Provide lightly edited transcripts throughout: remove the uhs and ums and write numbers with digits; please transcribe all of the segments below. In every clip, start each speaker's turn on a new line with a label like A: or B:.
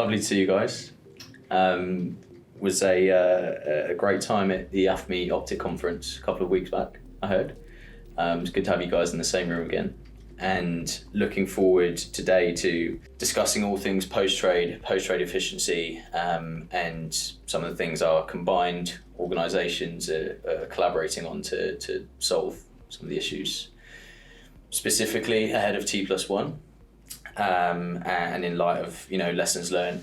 A: Lovely to see you guys. Was a great time at the AFME Optic Conference a couple of weeks back, I heard. It's good to have you guys in the same room again. And looking forward today to discussing all things post-trade efficiency, and some of the things our combined organisations are collaborating on to solve some of the issues, specifically ahead of T+1, and in light of lessons learned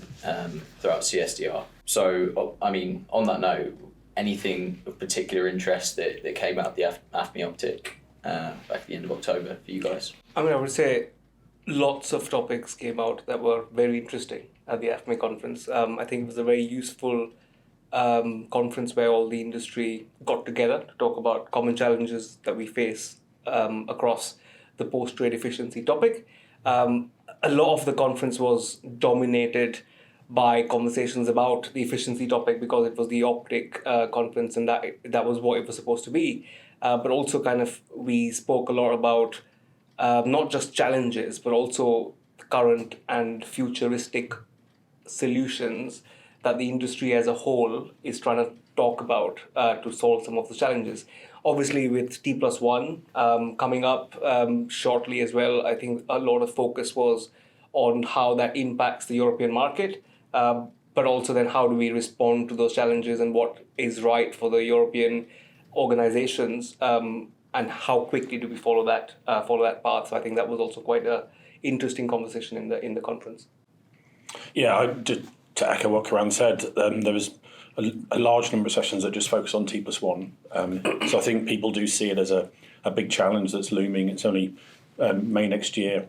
A: throughout CSDR. So, I mean, on that note, anything of particular interest that came out of the AFME Optic back at the end of October for you guys?
B: I mean, I would say lots of topics came out that were very interesting at the AFME conference. I think it was a very useful conference where all the industry got together to talk about common challenges that we face across the post-trade efficiency topic. A lot of the conference was dominated by conversations about the efficiency topic because it was the Optic conference, and that was what it was supposed to be. But also we spoke a lot about not just challenges, but also current and futuristic solutions that the industry as a whole is trying to talk about to solve some of the challenges. Obviously, with T+1 coming up shortly as well, I think a lot of focus was on how that impacts the European market, but also then how do we respond to those challenges and what is right for the European organizations, and how quickly do we follow that path. So I think that was also quite an interesting conversation in the conference.
C: Yeah, to echo what Karan said, there was a large number of sessions that just focus on T+1. So I think people do see it as a big challenge that's looming. It's only May next year.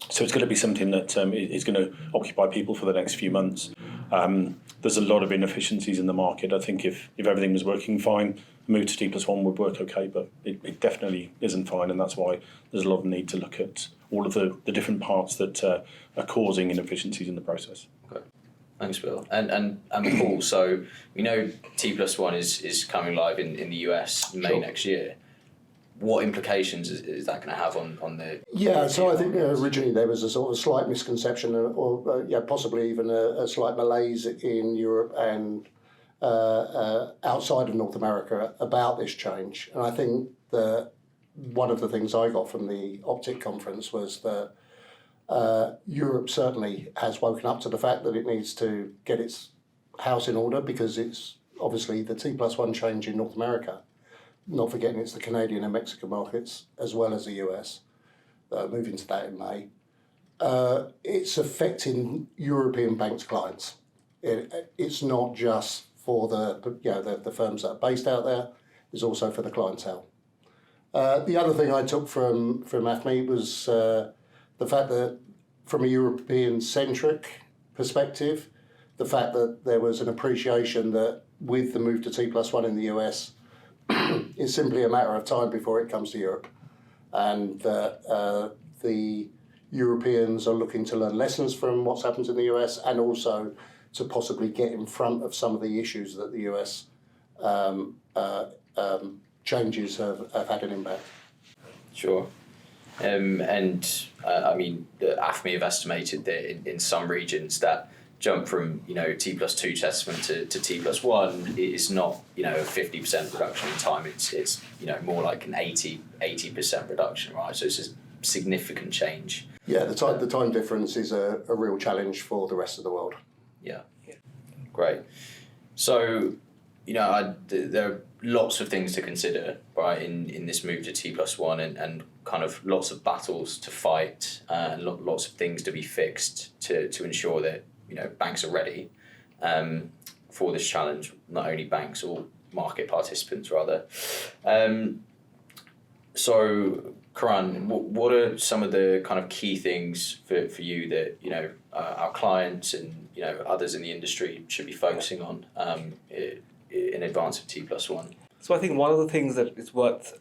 C: So it's going to be something that is going to occupy people for the next few months. There's a lot of inefficiencies in the market. I think if everything was working fine, a move to T+1 would work okay, but it definitely isn't fine, and that's why there's a lot of need to look at all of the different parts that are causing inefficiencies in the process.
A: Okay. Thanks, Bill. And Paul, so we know T+1 is coming live in the US in May next year. What implications is that going to have on the...
D: Yeah, so I think originally there was a sort of slight misconception or possibly even a slight malaise in Europe and outside of North America about this change. And I think that one of the things I got from the Optic conference was that Europe certainly has woken up to the fact that it needs to get its house in order, because it's obviously the T+1 change in North America. Not forgetting it's the Canadian and Mexican markets as well as the US, moving to that in May. It's affecting European banks' clients. It's not just for the firms that are based out there, it's also for the clientele. The other thing I took from AFME was the fact that from a European-centric perspective, the fact that there was an appreciation that with the move to T+1 in the US, it's simply a matter of time before it comes to Europe, and the Europeans are looking to learn lessons from what's happened in the US, and also to possibly get in front of some of the issues that the US changes have had an impact.
A: Sure. I mean, the AFME have estimated that in some regions that jump from T+2 testament to T+1 is not a 50% reduction in time. It's more like an 80% reduction, right? So it's a significant change.
D: Yeah, the time difference is a real challenge for the rest of the world.
A: Yeah. Great. So there are lots of things to consider, right, in this move to T+1, and kind of lots of battles to fight, and lots of things to be fixed to ensure that banks are ready for this challenge, not only banks, or market participants rather. So, Karan, what are some of the kind of key things for you that our clients and others in the industry should be focusing on in advance of T+1?
B: So I think one of the things that is worth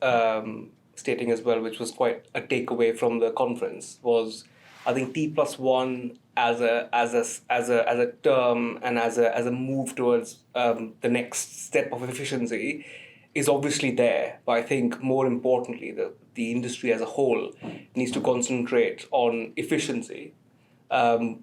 B: stating as well, which was quite a takeaway from the conference, was I think T+1 as a term and as a move towards the next step of efficiency is obviously there. But I think more importantly, the industry as a whole needs to concentrate on efficiency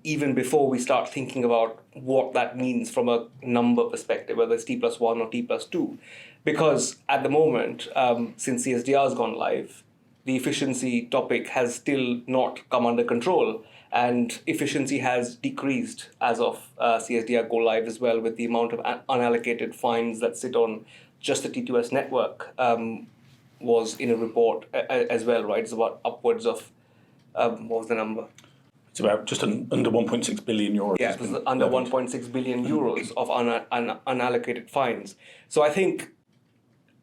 B: even before we start thinking about what that means from a number perspective, whether it's T+1 or T+2. Because at the moment, since CSDR has gone live, the efficiency topic has still not come under control, and efficiency has decreased as of CSDR go live as well, with the amount of unallocated fines that sit on just the T2S network was in a report as well, right? It's about upwards of, what was the number?
C: It's about just under 1.6 billion euros.
B: Yeah, it was under 1.6 billion euros of unallocated fines. So I think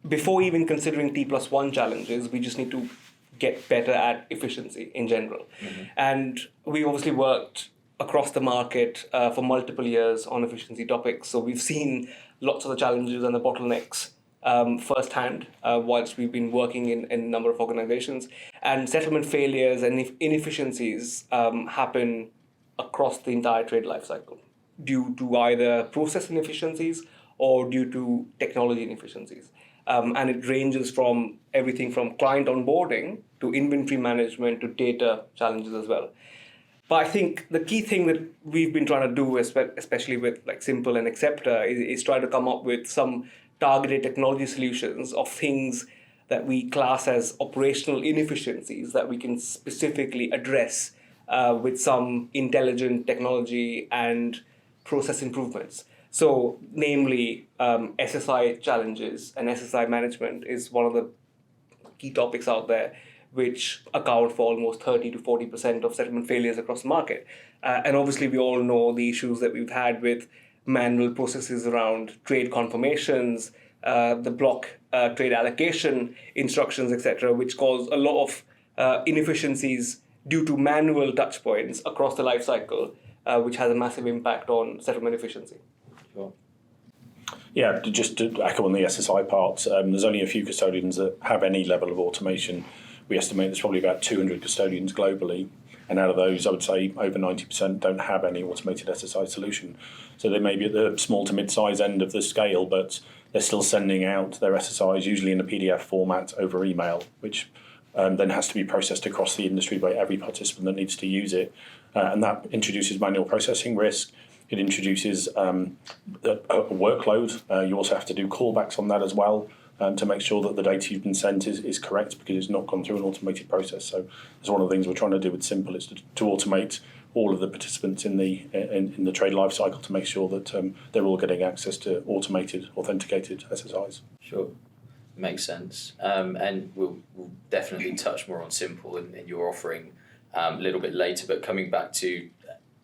B: before even considering T+1 challenges, we just need to get better at efficiency in general. And we obviously worked across the market for multiple years on efficiency topics. So we've seen lots of the challenges and the bottlenecks firsthand whilst we've been working in a number of organizations. And settlement failures and inefficiencies happen across the entire trade lifecycle due to either process inefficiencies or due to technology inefficiencies. And it ranges from everything from client onboarding to inventory management to data challenges as well. But I think the key thing that we've been trying to do, especially with like Simple and Acceptor, is try to come up with some targeted technology solutions of things that we class as operational inefficiencies that we can specifically address with some intelligent technology and process improvements. So, namely, SSI challenges and SSI management is one of the key topics out there, which account for almost 30 to 40% of settlement failures across the market. And obviously, we all know the issues that we've had with manual processes around trade confirmations, the block trade allocation instructions, etc., which cause a lot of inefficiencies due to manual touch points across the life cycle, which has a massive impact on settlement efficiency.
A: Sure.
C: Yeah, just to echo on the SSI part, there's only a few custodians that have any level of automation. We estimate there's probably about 200 custodians globally, and out of those, I would say over 90% don't have any automated SSI solution. So they may be at the small to mid-size end of the scale, but they're still sending out their SSIs, usually in a PDF format over email, which then has to be processed across the industry by every participant that needs to use it. And that introduces manual processing risk. It introduces a workload. You also have to do callbacks on that as well to make sure that the data you've been sent is correct, because it's not gone through an automated process. So that's one of the things we're trying to do with Simple, is to automate all of the participants in the trade life cycle to make sure that they're all getting access to automated, authenticated SSIs.
A: Sure. Makes sense. And we'll definitely touch more on Simple and your offering a little bit later. But coming back to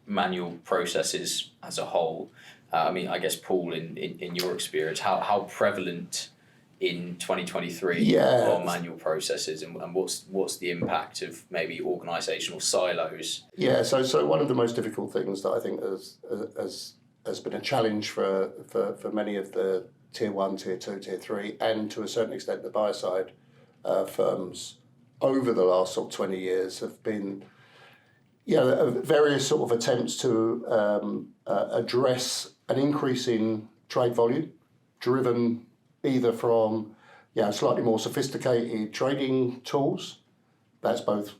A: manual processes as a whole, I mean, I guess, Paul, in your experience, how prevalent in 2023 are manual processes, and what's the impact of maybe organisational silos?
D: Yeah, so one of the most difficult things that I think has been a challenge for many of the Tier 1, Tier 2, Tier 3, and to a certain extent the buy-side firms over the last sort of 20 years have been various sort of attempts to address an increase in trade volume, driven either from slightly more sophisticated trading tools. That's both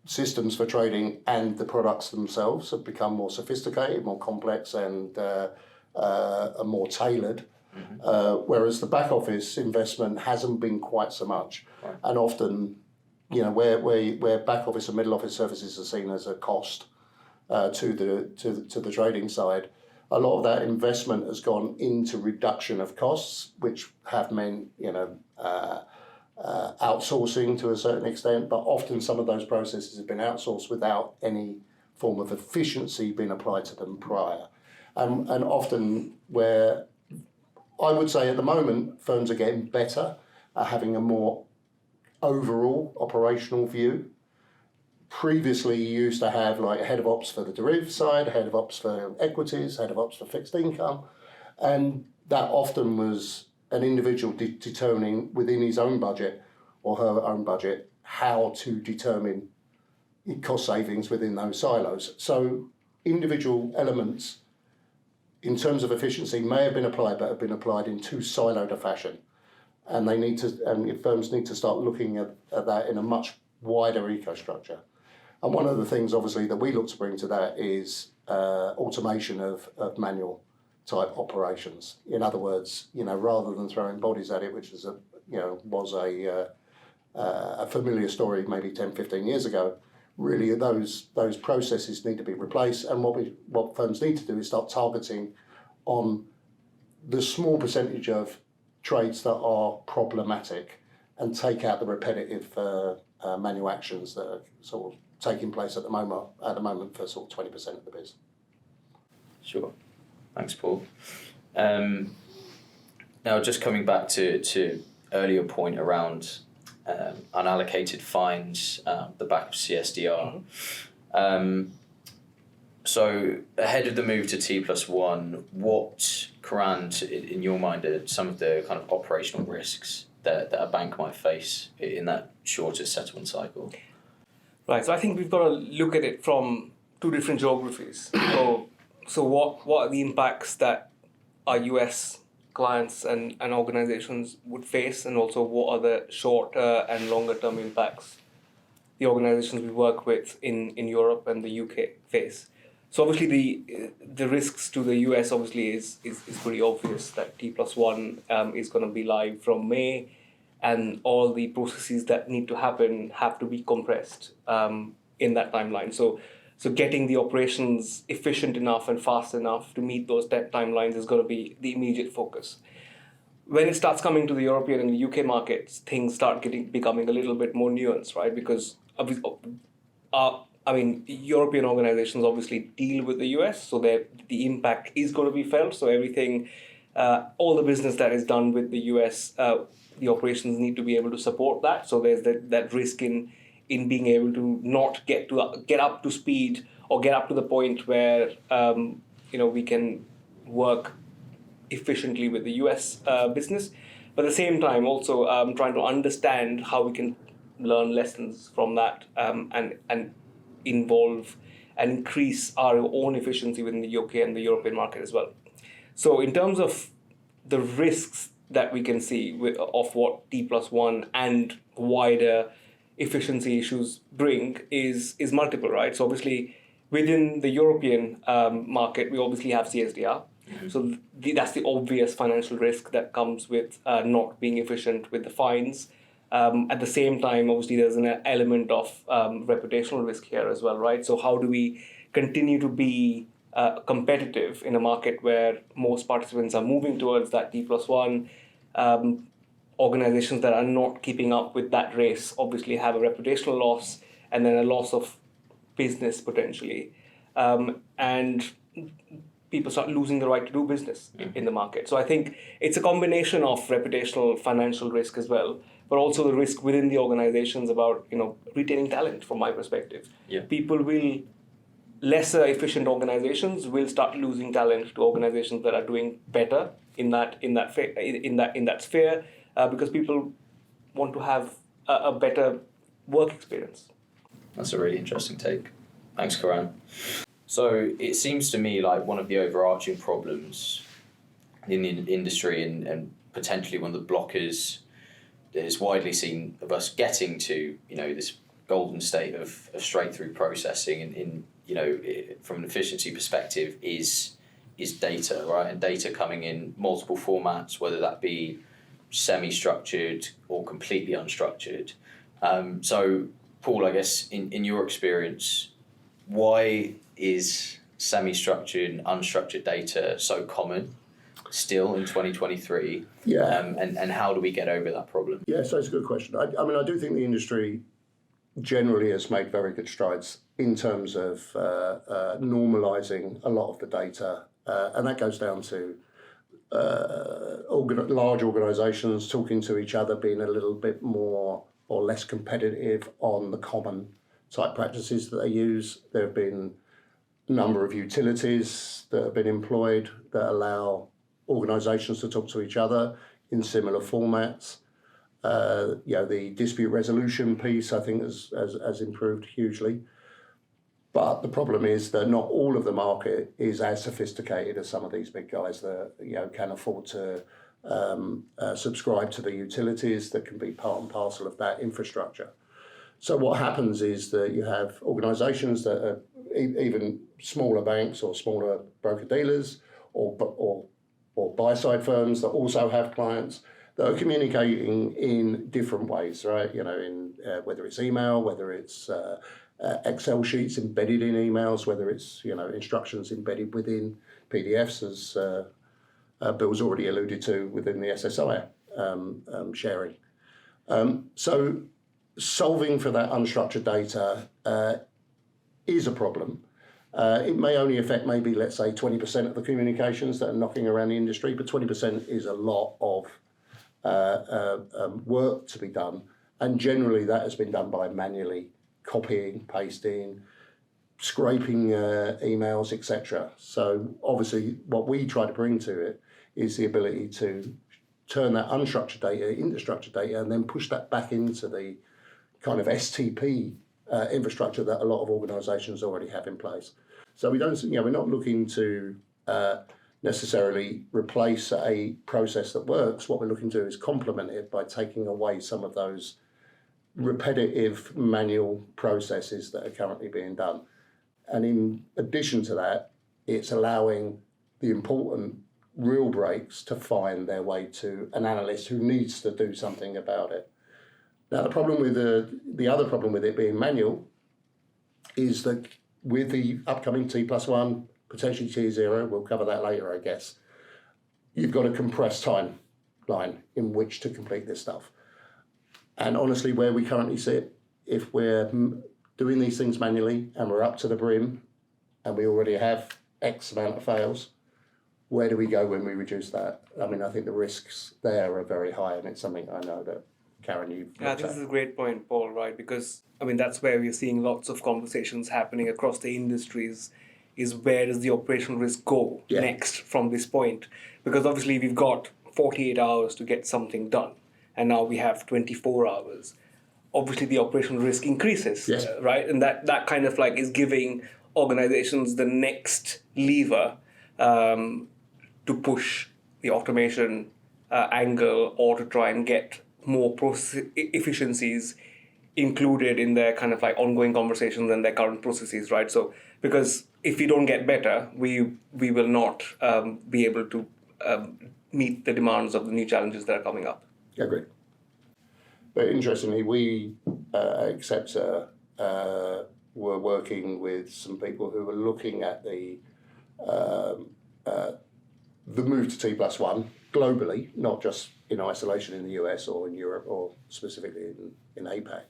D: systems for trading and the products themselves have become more sophisticated, more complex, and more tailored. Whereas the back office investment hasn't been quite so much, right. And often, where back office and middle office services are seen as a cost to the trading side, a lot of that investment has gone into reduction of costs, which have meant outsourcing to a certain extent. But often some of those processes have been outsourced without any form of efficiency being applied to them prior, and often where I would say at the moment firms are getting better at having a more overall operational view. Previously, you used to have like a head of ops for the derivatives side, a head of ops for equities, head of ops for fixed income, and that often was an individual determining within his own budget or her own budget how to determine cost savings within those silos. So individual elements in terms of efficiency may have been applied, but have been applied in too siloed a fashion. And firms need to start looking at that in a much wider ecostructure. And one of the things, obviously, that we look to bring to that is automation of manual type operations. In other words, rather than throwing bodies at it, which is was a familiar story maybe 10, 15 years ago, really those processes need to be replaced. And what firms need to do is start targeting on the small percentage of trades that are problematic and take out the repetitive manual actions that are sort of taking place at the moment for sort of 20% of the biz.
A: Sure. Thanks, Paul. Now, just coming back to earlier point around unallocated fines, the back of CSDR. So ahead of the move to T+1, what, Karan, in your mind, are some of the kind of operational risks that a bank might face in that shorter settlement cycle?
B: Right, so I think we've got to look at it from two different geographies. So what are the impacts that our US clients and organizations would face, and also what are the shorter and longer term impacts the organizations we work with in Europe and the UK face? So obviously the risks to the US obviously is pretty obvious that T+1 is going to be live from May, and all the processes that need to happen have to be compressed in that timeline. So getting the operations efficient enough and fast enough to meet those timelines is going to be the immediate focus. When it starts coming to the European and the UK markets, things start becoming a little bit more nuanced, right? Because European organizations obviously deal with the US, so the impact is going to be felt. So everything, all the business that is done with the US, the operations need to be able to support that. So there's that risk in being able to not get up to speed or get up to the point where we can work efficiently with the US business. But at the same time, also trying to understand how we can learn lessons from that and involve and increase our own efficiency within the UK and the European market as well. So in terms of the risks that we can see of what T+1 and wider efficiency issues bring is multiple, right? So obviously within the European market, we obviously have CSDR. Mm-hmm. So that's the obvious financial risk that comes with not being efficient with the fines. At the same time, obviously, there's an element of reputational risk here as well, right? So how do we continue to be competitive in a market where most participants are moving towards that T+1? Organizations that are not keeping up with that race obviously have a reputational loss and then a loss of business potentially. And people start losing the right to do business in the market. So I think it's a combination of reputational, financial risk as well, but also the risk within the organizations about retaining talent. From my perspective, lesser efficient organizations will start losing talent to organizations that are doing better in that sphere, because people want to have a better work experience.
A: That's a really interesting take. Thanks, Karan. So it seems to me like one of the overarching problems in the industry and potentially one of the blockers that is widely seen of us getting to this golden state of straight through processing and from an efficiency perspective is data, right? And data coming in multiple formats, whether that be semi-structured or completely unstructured. So Paul, I guess in your experience, why is semi-structured and unstructured data so common still in 2023?
D: Yeah.
A: And how do we get over that problem?
D: Yeah, so it's a good question. I do think the industry generally has made very good strides in terms of normalising a lot of the data. And that goes down to large organisations talking to each other, being a little bit more or less competitive on the common type practices that they use. There have been a number of utilities that have been employed that allow organisations to talk to each other in similar formats. The dispute resolution piece, I think, has improved hugely. But the problem is that not all of the market is as sophisticated as some of these big guys that can afford to subscribe to the utilities that can be part and parcel of that infrastructure. So what happens is that you have organisations that are even smaller banks or smaller broker dealers or buy-side firms that also have clients that are communicating in different ways, right? You know, in whether it's email, whether it's Excel sheets embedded in emails, whether it's, you know, instructions embedded within PDFs, as Bill's already alluded to within the SSI sharing. So solving for that unstructured data is a problem. It may only affect maybe, let's say, 20% of the communications that are knocking around the industry, but 20% is a lot of work to be done. And generally that has been done by manually copying, pasting, scraping emails, etc. So obviously what we try to bring to it is the ability to turn that unstructured data into structured data and then push that back into the kind of STP infrastructure that a lot of organisations already have in place. So we don't, you know, we're not looking to necessarily replace a process that works. What we're looking to do is complement it by taking away some of those repetitive manual processes that are currently being done. And in addition to that, it's allowing the important real breaks to find their way to an analyst who needs to do something about it. Now, the problem with the other problem with it being manual is that with the upcoming T+1, potentially T0, we'll cover that later, I guess, you've got a compressed timeline in which to complete this stuff. And honestly, where we currently sit, if we're doing these things manually and we're up to the brim and we already have X amount of fails, where do we go when we reduce that? I mean, I think the risks there are very high, and it's something I know that, Karen, you've
B: Yeah, this is a great point, Paul, right? Because, I mean, that's where we're seeing lots of conversations happening across the industries, is where does the operational risk go next from this point? Because obviously we've got 48 hours to get something done, and now we have 24 hours. Obviously the operational risk increases, right? And that kind of like is giving organizations the next lever to push the automation angle, or to try and get more process efficiencies included in their kind of like ongoing conversations and their current processes, right? So because if we don't get better, we will not be able to meet the demands of the new challenges that are coming up.
D: Yeah, great. But interestingly, we at Accepta were working with some people who were looking at the move to T+1 globally, not just in isolation in the US or in Europe or specifically in APAC.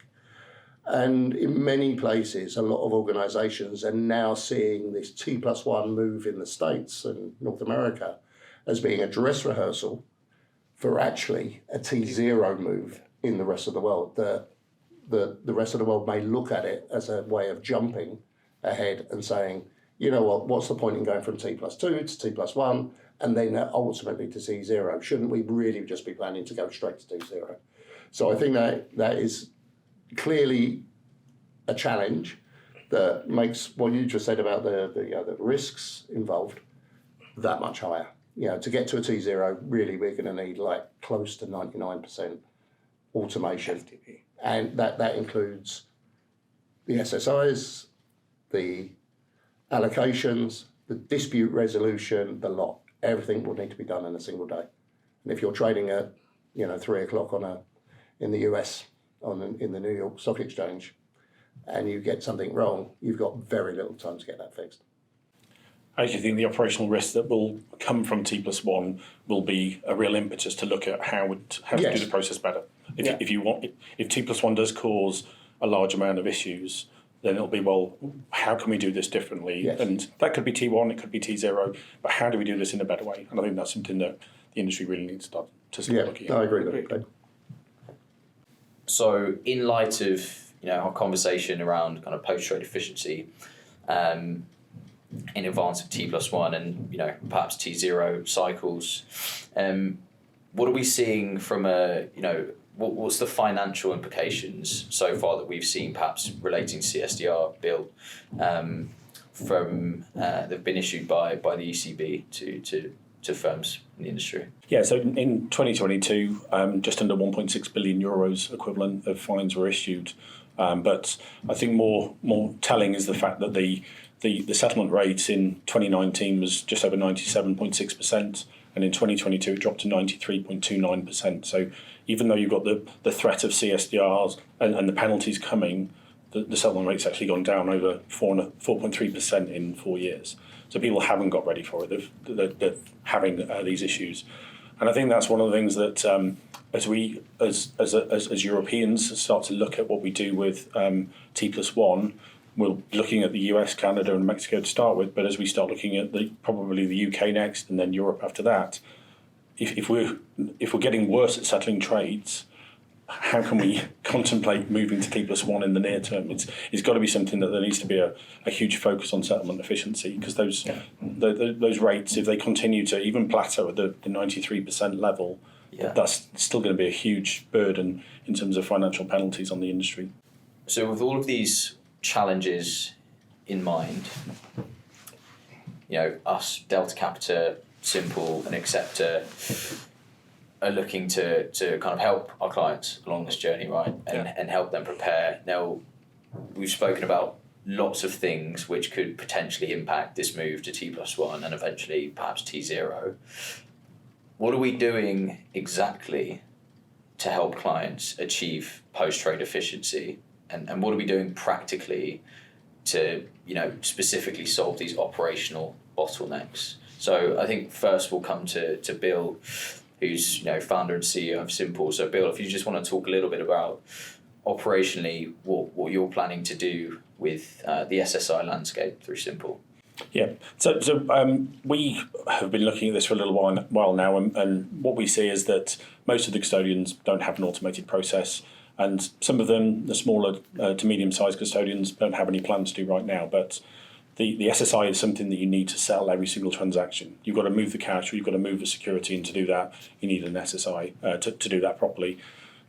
D: And in many places, a lot of organisations are now seeing this T+1 move in the States and North America as being a dress rehearsal for actually a T0 move in the rest of the world. The rest of the world may look at it as a way of jumping ahead and saying, you know what, what's the point in going from T+2 to T+1 and then ultimately to T0? Shouldn't we really just be planning to go straight to T0? So I think that is clearly a challenge that makes what you just said about the risks involved that much higher. You know, to get to a T0, really we're going to need like close to 99% automation.
B: FTP.
D: And that includes the SSIs, the allocations, the dispute resolution, the lot. Everything will need to be done in a single day. And if you're trading at, 3 o'clock in the US in the New York Stock Exchange, and you get something wrong, you've got very little time to get that fixed.
C: I actually think the operational risk that will come from T+1 will be a real impetus to look at how to do the process better. If T+1 does cause a large amount of issues, then it'll be, well, how can we do this differently?
D: Yes.
C: And that could be T1, it could be T0, but how do we do this in a better way? And I think that's something that the industry really needs to start looking at.
D: I agree with that.
A: So in light of our conversation around kind of post-trade efficiency, in advance of T+1 and perhaps T0 cycles, what are we seeing from what's the financial implications so far that we've seen, perhaps relating to CSDR bill, from that have been issued by the ECB to firms in the industry?
C: Yeah, so in 2022, just under 1.6 billion euros equivalent of fines were issued But I think more telling is the fact that the settlement rate in 2019 was just over 97.6%, and in 2022 it dropped to 93.29%. So even though you've got the threat of CSDRs and the penalties coming, the settlement rate's actually gone down over 4.3% in 4 years. So people haven't got ready for it. They're having these issues, and I think that's one of the things that as we as Europeans start to look at what we do with T+1. We're looking at the US, Canada, and Mexico to start with, but as we start looking at probably the UK next, and then Europe after that, if we're getting worse at settling trades, how can we contemplate moving to T+1 in the near term? It's got to be something that there needs to be a huge focus on settlement efficiency, because those rates, if they continue to even plateau at the 93% level, that's still going to be a huge burden in terms of financial penalties on the industry.
A: So with all of these challenges in mind, us, Delta Capita, Simple and Acceptor are looking to kind of help our clients along this journey, right? And help them prepare. Now, we've spoken about lots of things which could potentially impact this move to T+1 and eventually perhaps T0. What are we doing exactly to help clients achieve post-trade efficiency? And what are we doing practically to, specifically solve these operational bottlenecks? So I think first we'll come to Bill, who's founder and CEO of Simple. So Bill, if you just want to talk a little bit about operationally what you're planning to do with the SSI landscape through Simple.
C: Yeah, so we have been looking at this for a little while now, and what we see is that most of the custodians don't have an automated process, and some of them, the smaller to medium-sized custodians, don't have any plans to do right now. But the SSI is something that you need to settle every single transaction. You've got to move the cash, or you've got to move the security, and to do that, you need an SSI to do that properly.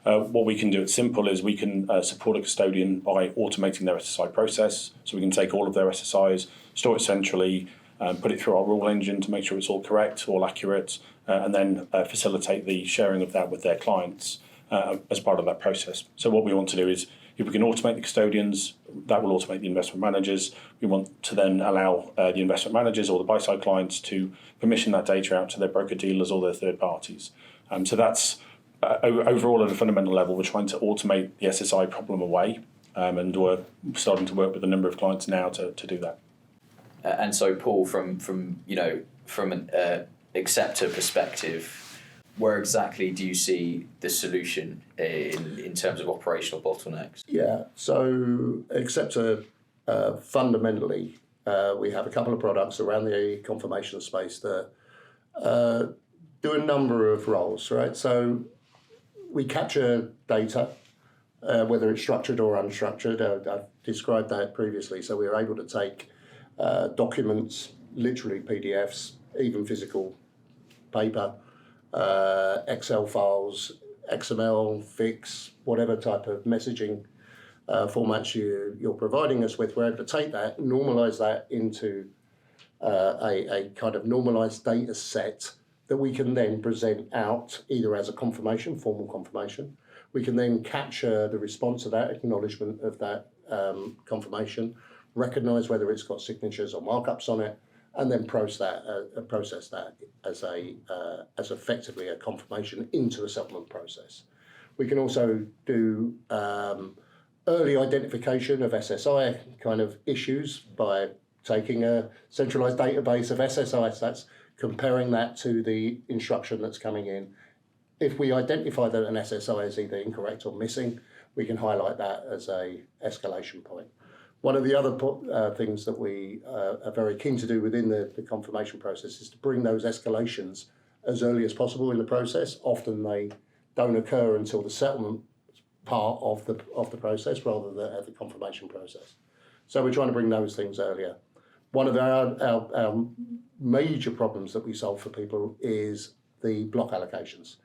C: What we can do at Simple is we can support a custodian by automating their SSI process. So we can take all of their SSIs, store it centrally, put it through our rule engine to make sure it's all correct, all accurate, and then facilitate the sharing of that with their clients as part of that process. So what we want to do is, if we can automate the custodians, that will automate the investment managers. We want to then allow the investment managers or the buy-side clients to permission that data out to their broker-dealers or their third parties. So that's overall at a fundamental level, we're trying to automate the SSI problem away, and we're starting to work with a number of clients now to do that.
A: And so, Paul, from an acceptor perspective, where exactly do you see the solution in terms of operational bottlenecks?
D: Yeah, so Acceptor, fundamentally, we have a couple of products around the confirmation space that do a number of roles, right? So we capture data, whether it's structured or unstructured. I've described that previously. So we are able to take documents, literally PDFs, even physical paper, Excel files, XML, FIX, whatever type of messaging formats you're providing us with. We're able to take that, normalize that into a kind of normalized data set that we can then present out either as a confirmation, formal confirmation. We can then capture the response to that, acknowledgement of that confirmation, recognize whether it's got signatures or markups on it, and then process that as effectively a confirmation into the settlement process. We can also do early identification of SSI kind of issues by taking a centralized database of SSIs, that's comparing that to the instruction that's coming in. If we identify that an SSI is either incorrect or missing, we can highlight that as a escalation point. One of the other things that we are very keen to do within the confirmation process is to bring those escalations as early as possible in the process. Often they don't occur until the settlement part of the process rather than at the confirmation process. So we're trying to bring those things earlier. One of our major problems that we solve for people is the block allocations.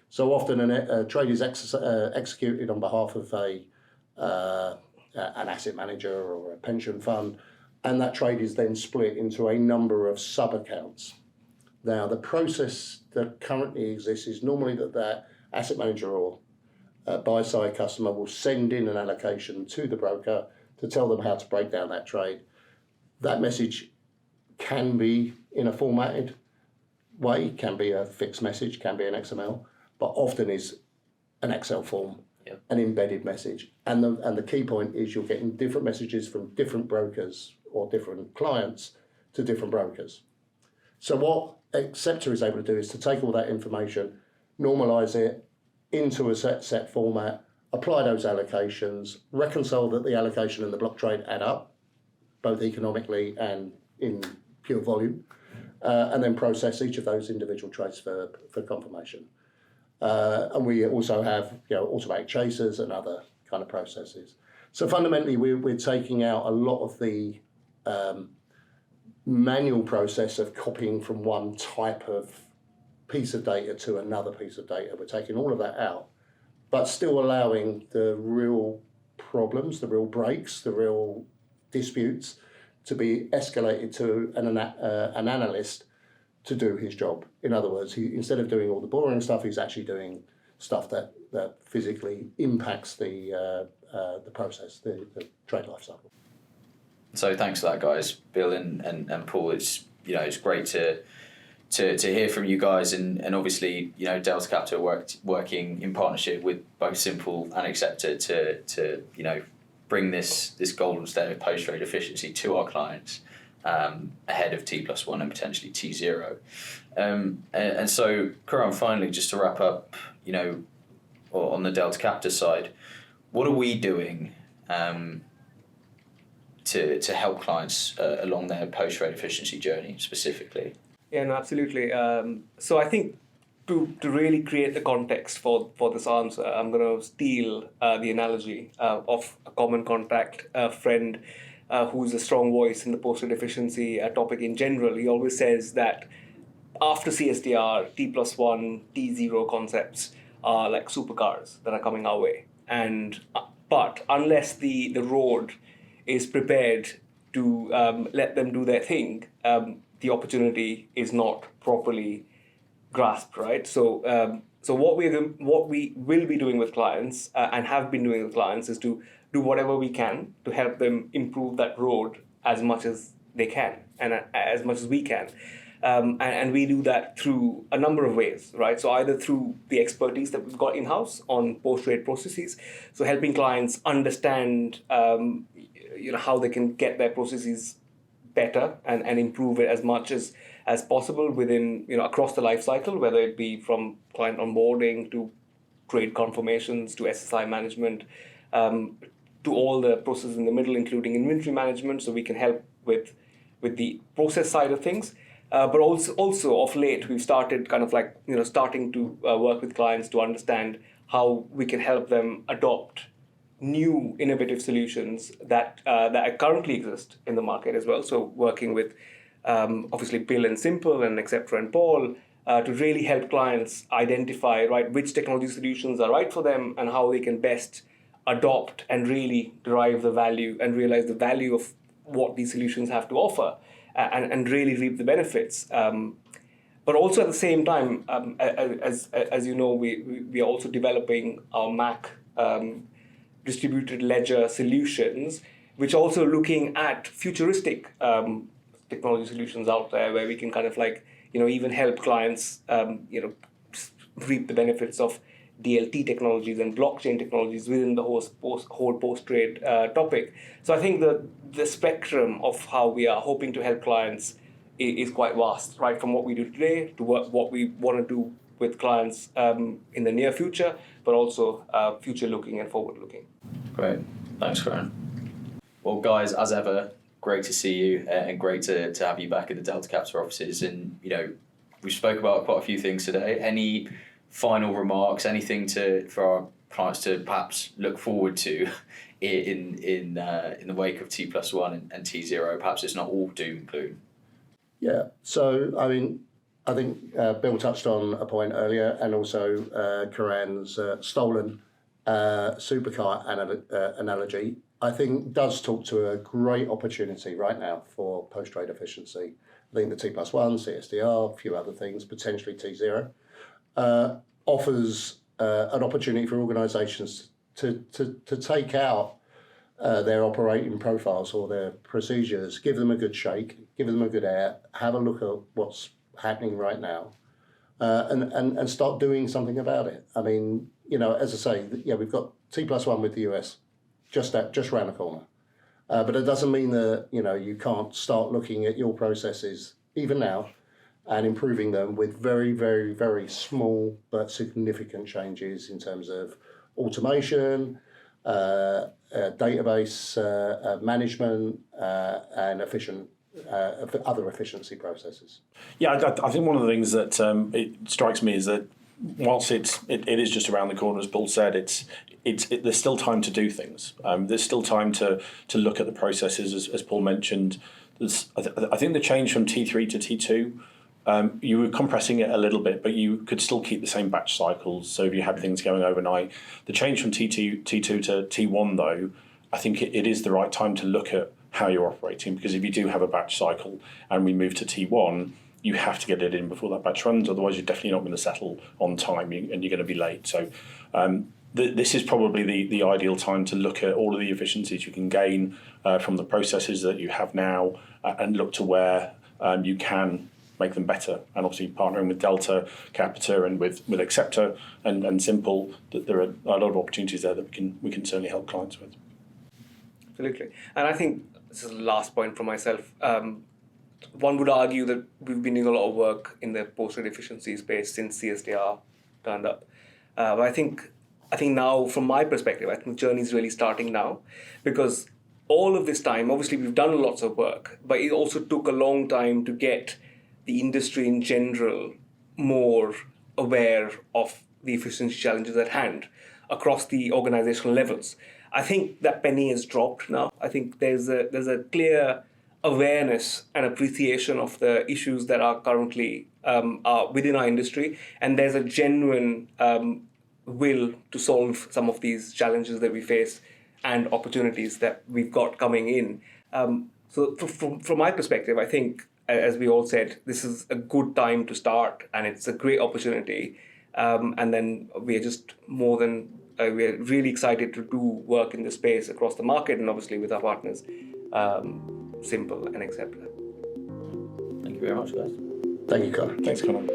D: So often a trade is executed on behalf of an asset manager or a pension fund, and that trade is then split into a number of sub-accounts. Now, the process that currently exists is normally that asset manager or buy-side customer will send in an allocation to the broker to tell them how to break down that trade. That message can be in a formatted way, can be a fixed message, can be an XML, but often is an Excel form, an embedded message. And the key point is you're getting different messages from different brokers or different clients to different brokers. So what Acceptor is able to do is to take all that information, normalise it into a set format, apply those allocations, reconcile that the allocation and the block trade add up, both economically and in pure volume, and then process each of those individual trades for confirmation. And we also have automatic chasers and other kind of processes. So fundamentally, we're taking out a lot of the manual process of copying from one type of piece of data to another piece of data. We're taking all of that out, but still allowing the real problems, the real breaks, the real disputes to be escalated to an analyst to do his job. In other words, instead of doing all the boring stuff, he's actually doing stuff that physically impacts the process, the trade life cycle.
A: So thanks for that, guys, Bill and Paul. It's great to hear from you guys, and obviously Delta Capital working in partnership with both Simple and Acceptor to bring this golden state of post trade efficiency to our clients ahead of T+1 and potentially T0. And so, Karan, finally, just to wrap up, on the Delta Capital side, what are we doing to help clients along their post trade efficiency journey specifically?
B: Yeah, no, absolutely. So I think to really create the context for this answer, I'm going to steal the analogy of a common contact, a friend who's a strong voice in the post-trade efficiency topic in general. He always says that after CSDR, T+1, T0 concepts are like supercars that are coming our way. But unless the road is prepared to let them do their thing, the opportunity is not properly grasped, right? So what we will be doing with clients and have been doing with clients is to do whatever we can to help them improve that road as much as they can and as much as we can. And we do that through a number of ways, right? So either through the expertise that we've got in-house on post-trade processes, so helping clients understand how they can get their processes better and improve it as much as possible within across the life cycle, whether it be from client onboarding to trade confirmations to SSI management, to all the processes in the middle, including inventory management, so we can help with the process side of things. But also of late, we've started starting to work with clients to understand how we can help them adopt new innovative solutions that currently exist in the market as well. So working with obviously Bill and Simple and Acceptor and Paul to really help clients identify which technology solutions are right for them and how they can best adopt and really derive the value and realize the value of what these solutions have to offer and really reap the benefits. But also at the same time, as you know, we are also developing our MAC distributed ledger solutions, which also looking at futuristic technology solutions out there where we can even help clients reap the benefits of DLT technologies and blockchain technologies within the whole post-trade topic. So I think the spectrum of how we are hoping to help clients is quite vast, right? From what we do today to what we want to do with clients in the near future, but also future-looking and forward-looking.
A: Great. Thanks, Karan. Well, guys, as ever, great to see you and great to have you back at the Delta Capital offices. And, we spoke about quite a few things today. Any final remarks, anything for our clients to perhaps look forward to in the wake of T+1 and T0? Perhaps it's not all doom and gloom.
D: Yeah. So, I think Bill touched on a point earlier, and also Karan's stolen supercar analogy, I think does talk to a great opportunity right now for post-trade efficiency. I think the T+1, CSDR, a few other things, potentially T0, offers an opportunity for organisations to take out their operating profiles or their procedures, give them a good shake, give them a good air, have a look at what's happening right now, and start doing something about it. I mean, as I say, we've got T+1 with the US just round the corner. But it doesn't mean that you can't start looking at your processes even now and improving them with very, very, very small but significant changes in terms of automation, database management, and other efficiency processes.
C: Yeah, I think one of the things that it strikes me is that whilst it is just around the corner, as Paul said, there's still time to do things. There's still time to look at the processes, as Paul mentioned. I think the change from T3 to T2, you were compressing it a little bit, but you could still keep the same batch cycles. So if you had things going overnight, the change from T2 to T1, though, I think it is the right time to look at how you're operating, because if you do have a batch cycle and we move to T1, you have to get it in before that batch runs. Otherwise, you're definitely not going to settle on time and you're going to be late. So this is probably the ideal time to look at all of the efficiencies you can gain from the processes that you have now and look to where you can make them better. And obviously partnering with Delta, Capita and with Acceptor and Simple, that there are a lot of opportunities there that we can certainly help clients with.
B: Absolutely. And I think this is the last point from myself. One would argue that we've been doing a lot of work in the post-trade efficiency space since CSDR turned up. But I think now, from my perspective, I think the journey is really starting now, because all of this time, obviously we've done lots of work, but it also took a long time to get the industry in general more aware of the efficiency challenges at hand across the organizational levels. I think that penny has dropped now. I think there's a clear awareness and appreciation of the issues that are currently are within our industry, and there's a genuine will to solve some of these challenges that we face and opportunities that we've got coming in. So from my perspective, I think, as we all said, this is a good time to start, and it's a great opportunity. And then we are just we're really excited to do work in this space across the market, and obviously with our partners, Simple and Acceptor.
A: Thank you very much, guys.
D: Thank you, Connor.
C: Thanks, Connor.